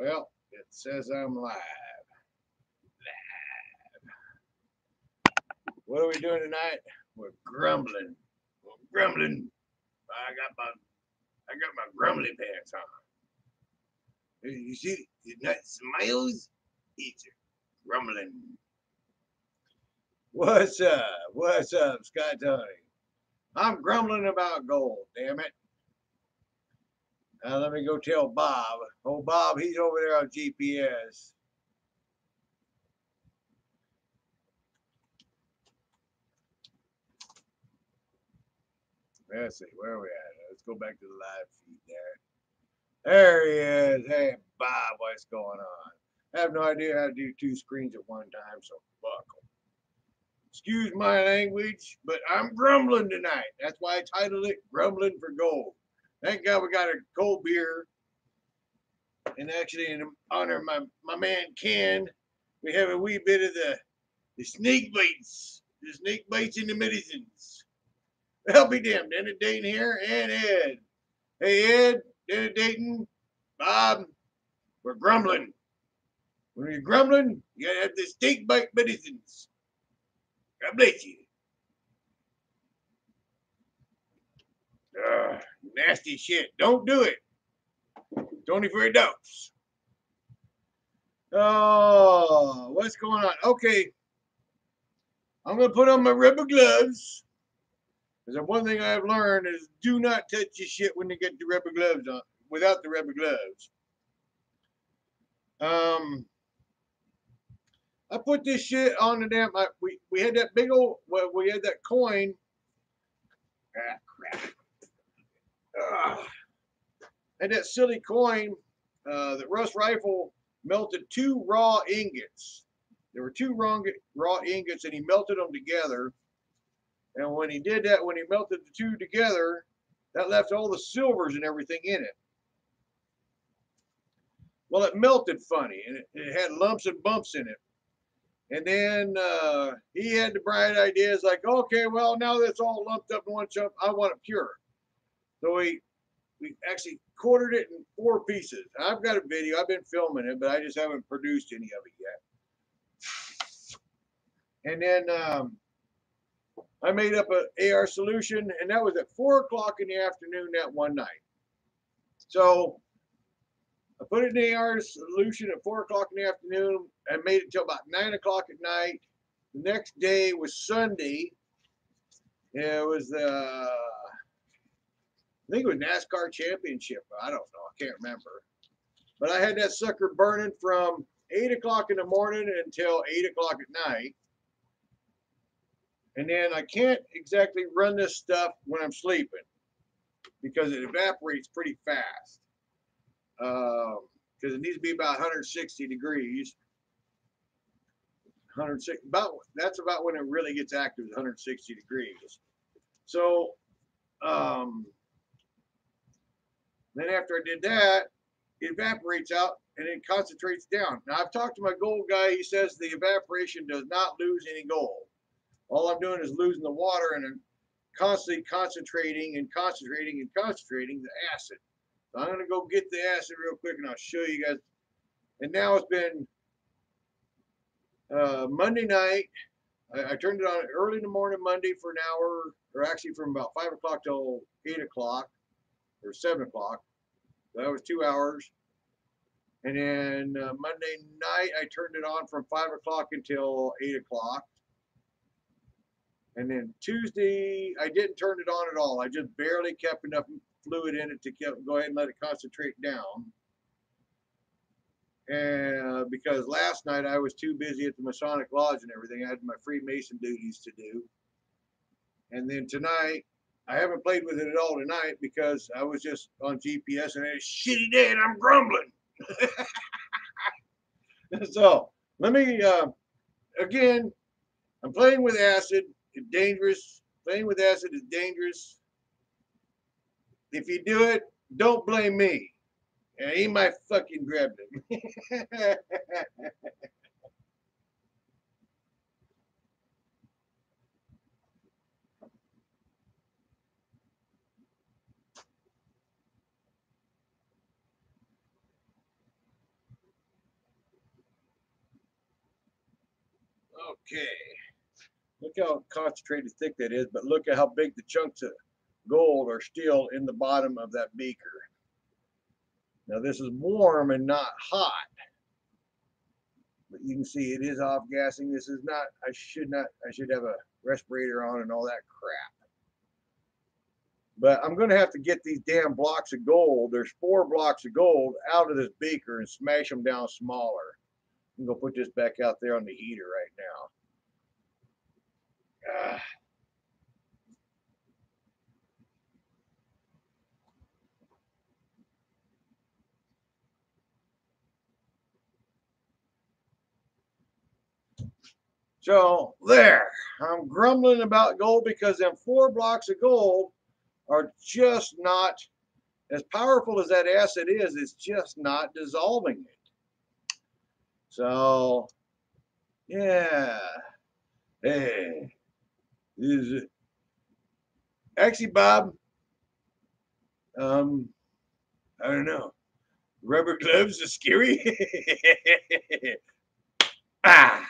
Well, it says I'm live. What are we doing tonight? We're grumbling. We're grumbling. I got my grumbly pants on. You see the nut smiles? It's grumbling. What's up? What's up, Scott Tony? I'm grumbling about gold, damn it. Now let me go tell Bob. Oh, Bob, he's over there on GPS. Let's see, where are we at? Let's go back to the live feed there. There he is. Hey, Bob, what's going on? I have no idea how to do two screens at one time, so fuck 'em. Excuse my language, but I'm grumbling tonight. That's why I titled it Grumbling for Gold. Thank God we got a cold beer. And actually, in honor of my man Ken, we have a wee bit of the snake bites. The snake bites in the medicines. Well, be damned. Dennis Dayton here and Ed. Hey, Ed, Dennis Dayton, Bob, we're grumbling. When you're grumbling, you gotta have the snake bite medicines. God bless you. Nasty shit. Don't do it. It's only for adults. Oh, what's going on? Okay. I'm going to put on my rubber gloves. Because one thing I've learned is do not touch your shit when you get the rubber gloves on. Without the rubber gloves. I put this shit on the damn. We had that big old. Well, we had that coin. Ah, crap. And that silly coin. That Russ Rifle melted two raw ingots. There were two raw ingots, and he melted them together. And when he did that, when he melted the two together, that left all the silvers and everything in it. Well, it melted funny, and it had lumps and bumps in it. And then he had the bright ideas like, okay, well, now that's all lumped up in one chunk, I want it pure. So we actually quartered it in 4 pieces. I've got a video. I've been filming it, but I just haven't produced any of it yet. And then I made up an AR solution, and that was at 4 o'clock in the afternoon that one night. So I put it in the AR solution at 4 o'clock in the afternoon. I made it till about 9 o'clock at night. The next day was Sunday. It was I think it was NASCAR championship. I don't know. I can't remember. But I had that sucker burning from 8 o'clock in the morning until 8 o'clock at night. And then I can't exactly run this stuff when I'm sleeping because it evaporates pretty fast. Because it needs to be about 160 degrees. 106, that's about when it really gets active, 160 degrees. So then after I did that, it evaporates out and it concentrates down. Now I've talked to my gold guy. He says the evaporation does not lose any gold. All I'm doing is losing the water, and I'm constantly concentrating and concentrating and concentrating the acid. So I'm going to go get the acid real quick, and I'll show you guys. And now it's been Monday night. I turned it on early in the morning Monday for an hour, or actually from about 5 o'clock till 8 o'clock or 7 o'clock. So that was 2 hours. And then Monday night, I turned it on from 5 o'clock until 8 o'clock. And then Tuesday, I didn't turn it on at all. I just barely kept enough fluid in it to go ahead and let it concentrate down. And because last night I was too busy at the Masonic Lodge and everything. I had my Freemason duties to do. And then tonight, I haven't played with it at all tonight because I was just on GPS and I had a shitty day and I'm grumbling. So let me, again, I'm playing with acid. It's dangerous. Playing with acid is dangerous. If you do it, don't blame me. He might fucking grab him. Okay. Look how concentrated thick that is, but look at how big the chunks of gold are still in the bottom of that beaker. Now this is warm and not hot, but you can see it is off gassing. This is not, I should have a respirator on and all that crap. But I'm going to have to get these damn blocks of gold, there's 4 blocks of gold, out of this beaker and smash them down smaller. I'm going to put this back out there on the heater right now. So there, I'm grumbling about gold because them 4 blocks of gold are just not, as powerful as that acid is, it's just not dissolving it. So, yeah. Hey, is actually, Bob, I don't know. Rubber gloves are scary. Ah,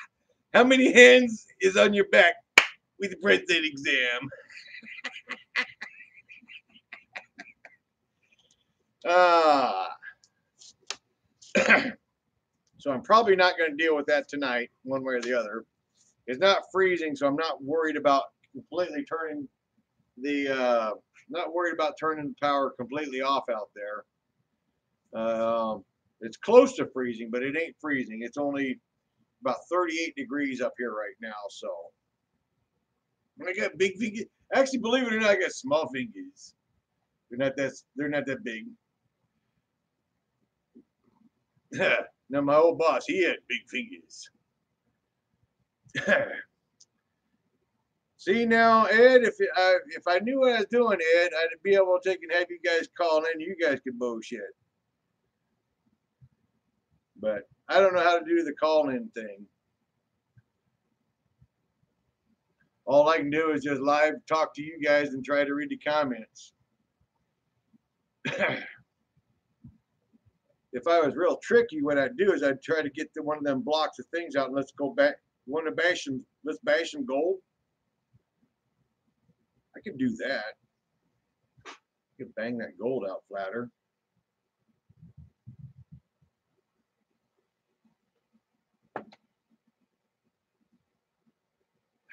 how many hands is on your back with the president exam? Ah. So I'm probably not going to deal with that tonight, one way or the other. It's not freezing, so I'm not worried about completely turning the not worried about turning the power completely off out there. It's close to freezing, but it ain't freezing. It's only about 38 degrees up here right now. So I got big fingers. Actually, believe it or not, I got small fingers. They're not that big. Now my old boss, he had big fingers. See now, Ed, if I knew what I was doing, Ed, I'd be able to take and have you guys call in. You guys could bullshit. But I don't know how to do the call-in thing. All I can do is just live talk to you guys and try to read the comments. If I was real tricky, what I'd do is I'd try to get one of them blocks of things out and let's go back. You want to bash them? Let's bash some gold. I could do that. I could bang that gold out flatter.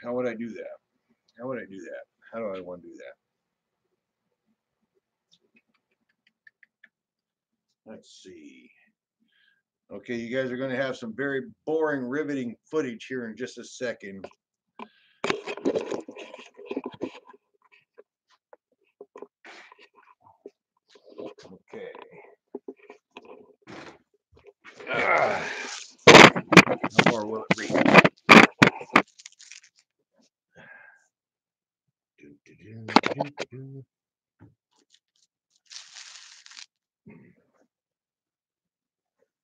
How would I do that? How would I do that? How do I want to do that? Let's see. Okay, you guys are going to have some very boring, riveting footage here in just a second. Okay. How far will it reach?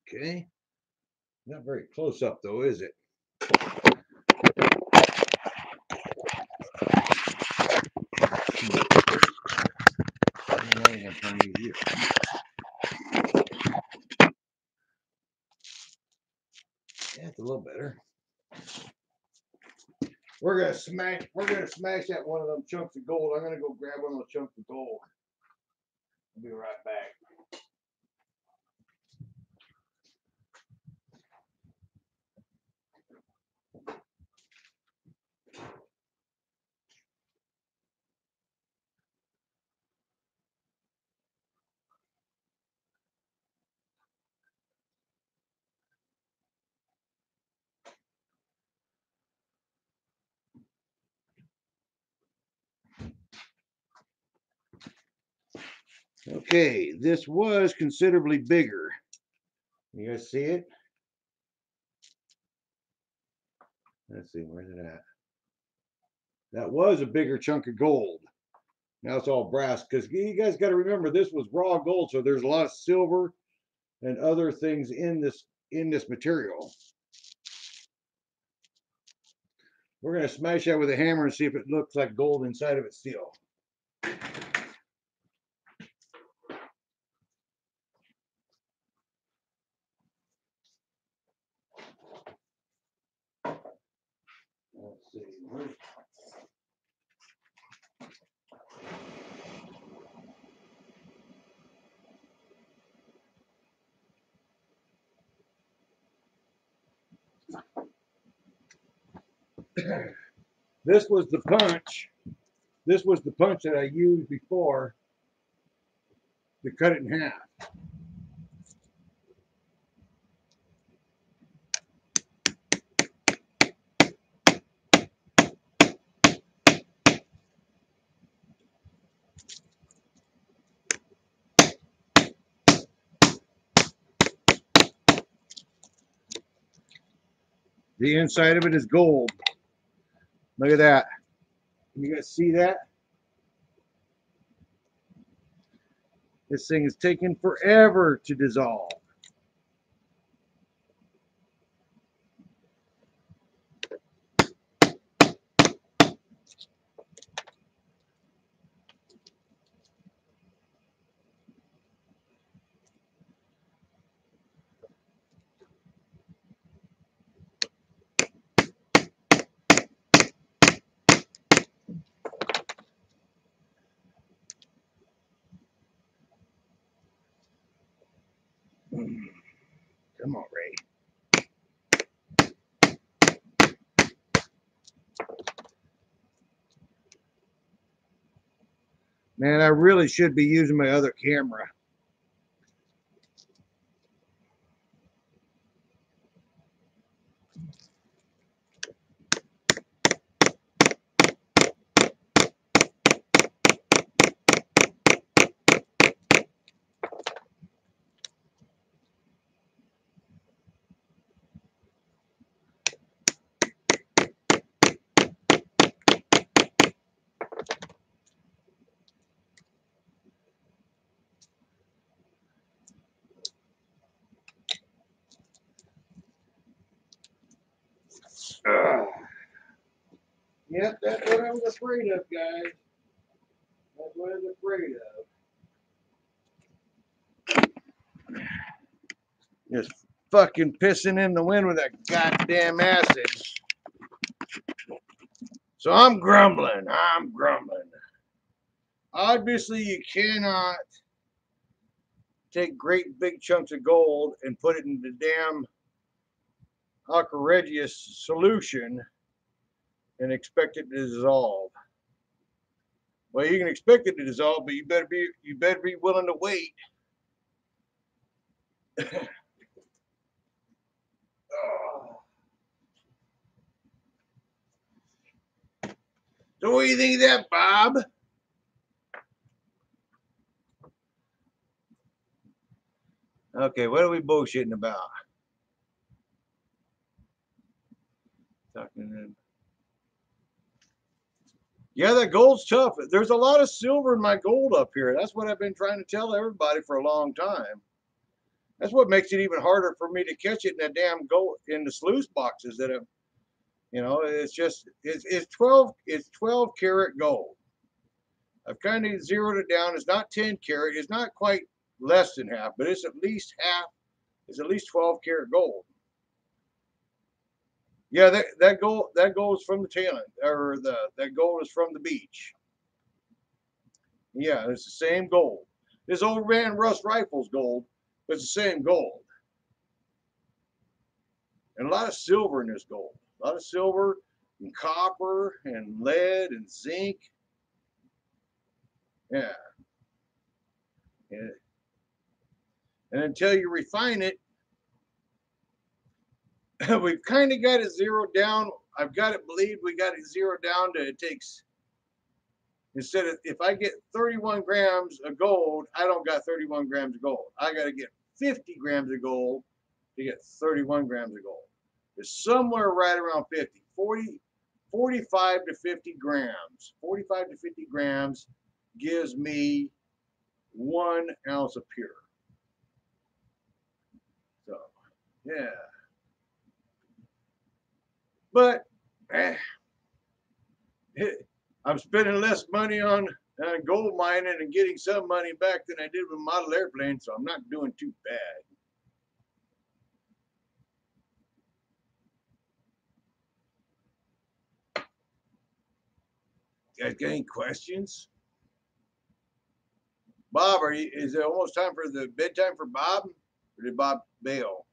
Okay. Not very close up though, is it? Yeah, it's a little better. We're gonna smash that one of them chunks of gold. I'm gonna go grab one of those chunks of gold. I'll be right back. Okay, this was considerably bigger. You guys see it? Let's see, where's it at? That was a bigger chunk of gold. Now it's all brass because you guys got to remember this was raw gold, so there's a lot of silver and other things in this material. We're gonna smash that with a hammer and see if it looks like gold inside of it still. This was the punch. This was the punch that I used before to cut it in half. The inside of it is gold. Look at that. You guys see that? This thing is taking forever to dissolve. Come on, Ray. Man, I really should be using my other camera. Yep, that's what I was afraid of, guys. That's what I was afraid of. Just fucking pissing in the wind with that goddamn acid. So I'm grumbling. Obviously, you cannot take great big chunks of gold and put it in the damn Acaregius solution and expect it to dissolve. Well, you can expect it to dissolve, but you better be willing to wait. So what do you think of that, Bob? Okay, what are we bullshitting about? Talking to Yeah, that gold's tough. There's a lot of silver in my gold up here. That's what I've been trying to tell everybody for a long time. That's what makes it even harder for me to catch it in that damn gold in the sluice boxes that have, it's 12 karat gold. I've kind of zeroed it down. It's not 10 karat. It's not quite less than half, but it's at least half. It's at least 12 karat gold. Yeah, that gold is from the tail end, or that gold is from the beach. Yeah, it's the same gold. This old man Russ Rifles gold, but it's the same gold. And a lot of silver in this gold. A lot of silver and copper and lead and zinc. Yeah. And until you refine it, we've kind of got it zeroed down. I've got it believed we got it zeroed down to it takes, instead of, if I get 31 grams of gold, I don't got 31 grams of gold. I got to get 50 grams of gold to get 31 grams of gold. It's somewhere right around 50, 45 to 50 grams. 45 to 50 grams gives me 1 ounce of pure. So, yeah. But I'm spending less money on gold mining and getting some money back than I did with model airplanes, so I'm not doing too bad. You guys got any questions? Bob, is it almost time for the bedtime for Bob? Or did Bob bail?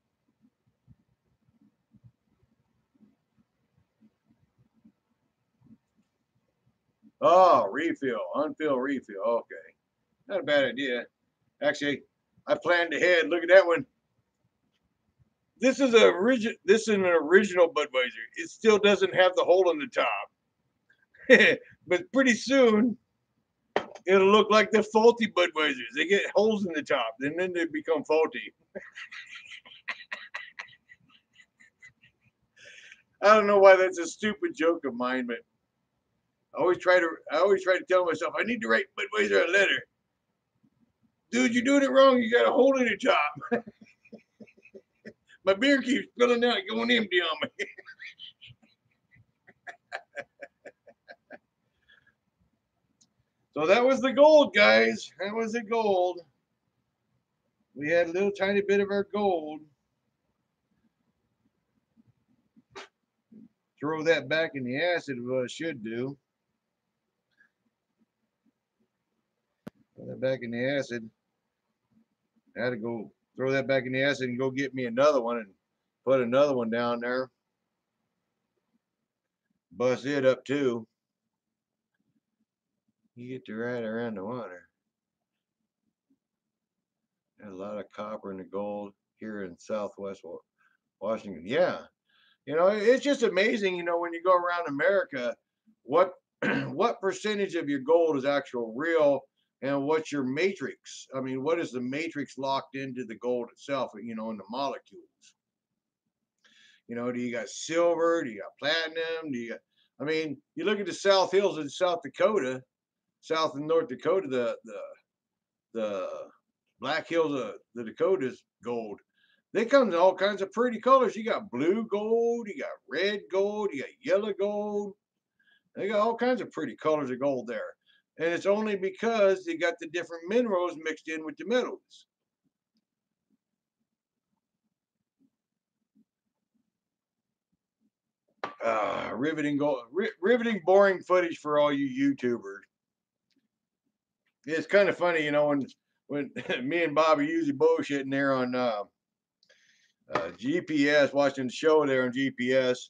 Oh, refill, unfill, refill. Okay, not a bad idea. Actually, I planned ahead. Look at that one. This is a This is an original Budweiser. It still doesn't have the hole in the top, but pretty soon it'll look like the faulty Budweisers. They get holes in the top, and then they become faulty. I don't know why that's a stupid joke of mine, but I always try to tell myself I need to write Budweiser a letter. Dude, you're doing it wrong. You got a hole in the top. My beer keeps spilling out, going empty on me. So that was the gold, guys. That was the gold. We had a little tiny bit of our gold. Throw that back in the acid, what I should do. Throw that back in the acid. I had to go throw that back in the acid and go get me another one and put another one down there. Bust it up too. You get to ride around the water. There's a lot of copper and the gold here in Southwest Washington. Yeah, you know, it's just amazing. You know, when you go around America, what what percentage of your gold is actual real, and what's your matrix? I mean, what is the matrix locked into the gold itself? You know, in the molecules. You know, do you got silver? Do you got platinum? Do you got? I mean, you look at the South Hills in South Dakota, South and North Dakota, the Black Hills of the Dakotas gold. They come in all kinds of pretty colors. You got blue gold, you got red gold, you got yellow gold. They got all kinds of pretty colors of gold there. And it's only because they got the different minerals mixed in with the metals. Riveting, boring footage for all you YouTubers. It's kind of funny, you know, when me and Bob are usually bullshitting there on GPS, watching the show there on GPS,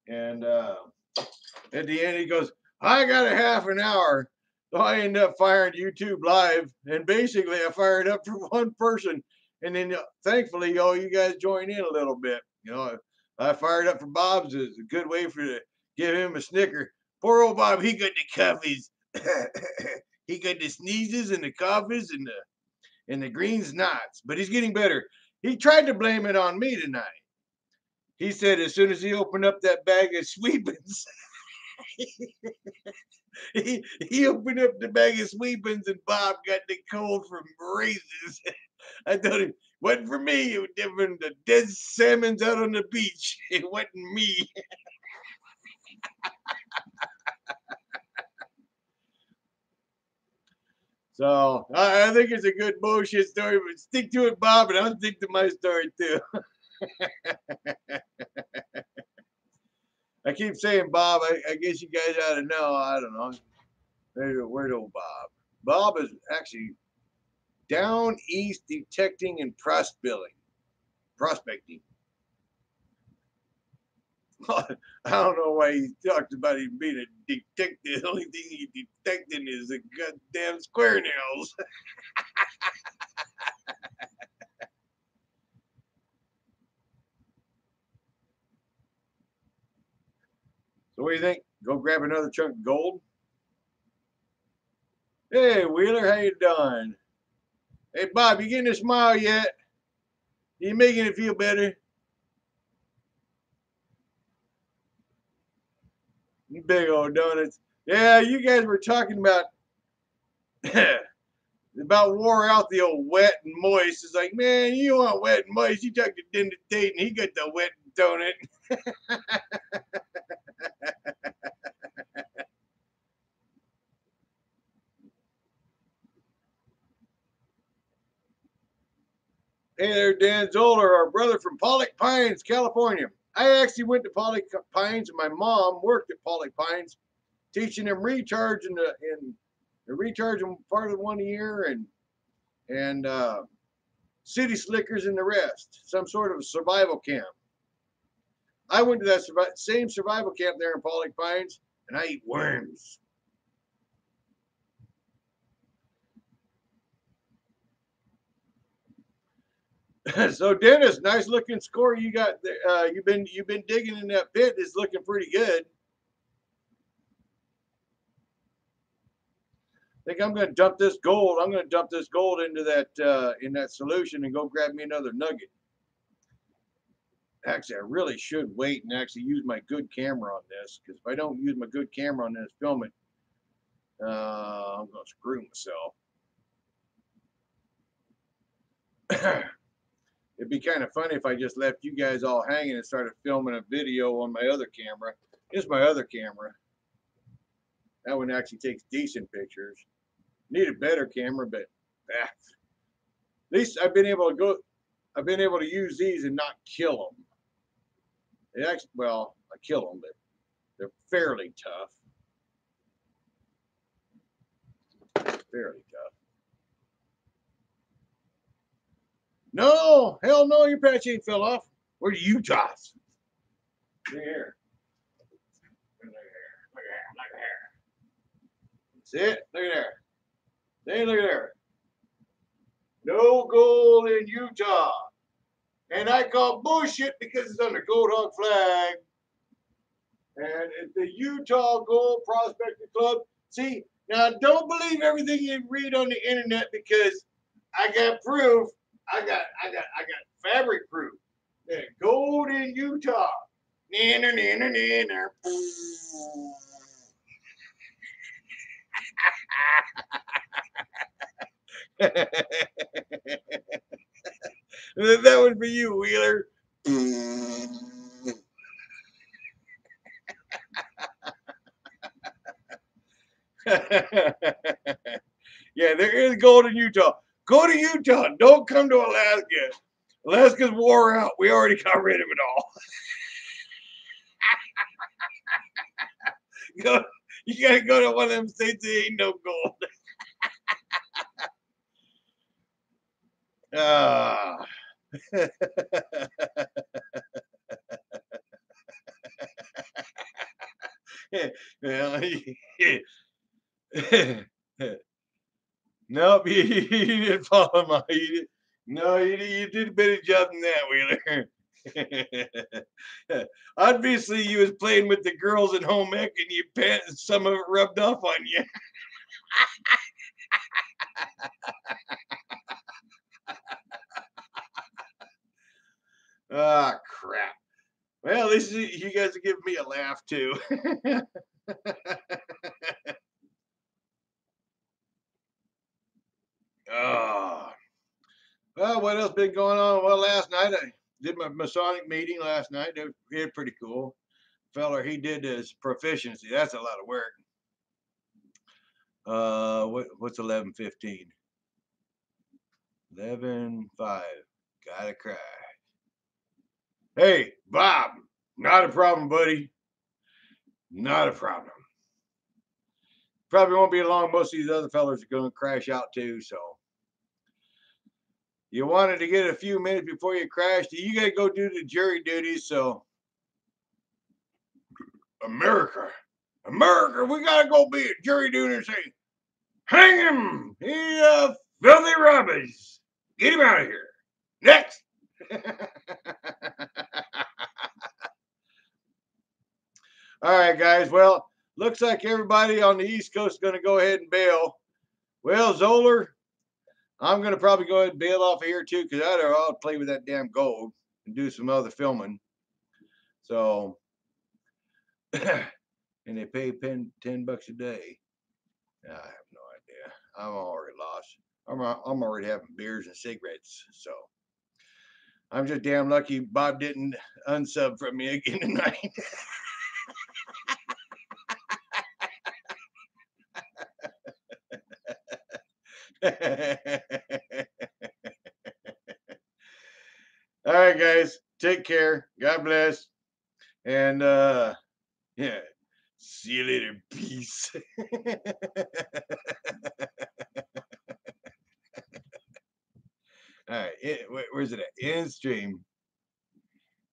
and at the end he goes, "I got a half an hour," so I end up firing YouTube live, and basically I fired up for one person, and then thankfully, oh, you guys join in a little bit, you know. I fired up for Bob's is a good way for to give him a snicker. Poor old Bob, he got the coughies. He got the sneezes and the coughs and the green snots, but he's getting better. He tried to blame it on me tonight. He said as soon as he opened up that bag of sweepings, he opened up the bag of sweepings and Bob got the cold from raises. I told him, wasn't for me. It was different. The dead salmons out on the beach. It wasn't me. So I think it's a good bullshit story, but stick to it, Bob, and I'll stick to my story too. I keep saying Bob. I guess you guys ought to know. I don't know. Where's old Bob? Bob is actually down east detecting and prospecting. I don't know why he talks about him being a detective. The only thing he's detecting is the goddamn square nails. So what do you think? Go grab another chunk of gold? Hey, Wheeler, how you doing? Hey, Bob, you getting a smile yet? You making it feel better? You big old donuts. Yeah, you guys were talking about wore out the old wet and moist. It's like, man, you want wet and moist. You talk to Dinda Tate and he got the wet donut. Hey there, Dan Zoller, our brother from Pollock Pines, California. I actually went to Pollock Pines and my mom worked at Pollock Pines, teaching them recharge and the recharge them part of 1 year and city slickers and the rest, some sort of survival camp. I went to that same survival camp there in Pollock Pines, and I eat worms. So Dennis, nice looking score you got there. You've been digging in that pit. It's looking pretty good. I think I'm going to dump this gold. I'm going to dump this gold into that in that solution and go grab me another nugget. Actually, I really should wait and actually use my good camera on this, because if I don't use my good camera on this, film it, I'm going to screw myself. It'd be kind of funny if I just left you guys all hanging and started filming a video on my other camera. Here's my other camera. That one actually takes decent pictures. Need a better camera, but at least I've been able to use these and not kill them. They actually, well, I kill them, but they're fairly tough. Fairly tough. No, hell no, your patch ain't fell off. Where do you toss? Look here. Look at there. Look at there. Look at there. That's it. Look at there. See, look at there. No gold in Utah. And I call bullshit because it's under Gold Hog flag. And it's the Utah Gold Prospector Club. See, now don't believe everything you read on the internet, because I got proof. I got fabric proof. Yeah, gold in Utah. Nanner, nanner, nanner. That one for you, Wheeler. Yeah, there is gold in Utah. Go to Utah. Don't come to Alaska. Alaska's wore out. We already got rid of it all. You gotta go to one of them states that ain't no gold. Well, nope, you didn't follow my. No, you did a better job than that, Wheeler. Obviously, you was playing with the girls at home ec, and you some of it rubbed off on you. Ah, crap. Well, at least you guys are giving me a laugh too. Oh. Well, what else been going on? Well, last night I did my Masonic meeting last night. It was pretty cool. Feller, he did his proficiency. That's a lot of work. What's 11:15? 11:05. Gotta cry. Hey, Bob. Not a problem, buddy. Not a problem. Probably won't be long. Most of these other fellers are going to crash out too. So you wanted to get a few minutes before you crashed. You got to go do the jury duties. So America, we got to go be a jury duty and say, hang him. He filthy rubbish. Get him out of here. Next. All right, guys. Well, looks like everybody on the East Coast is going to go ahead and bail. Well, Zoller, I'm going to probably go ahead and bail off of here too, because I'll play with that damn gold and do some other filming. So, and they pay $10 a day. I have no idea. I'm already lost. I'm already having beers and cigarettes. So, I'm just damn lucky Bob didn't unsub from me again tonight. All right, guys. Take care. God bless. And yeah. See you later. Peace. All right. Where's it at? In stream.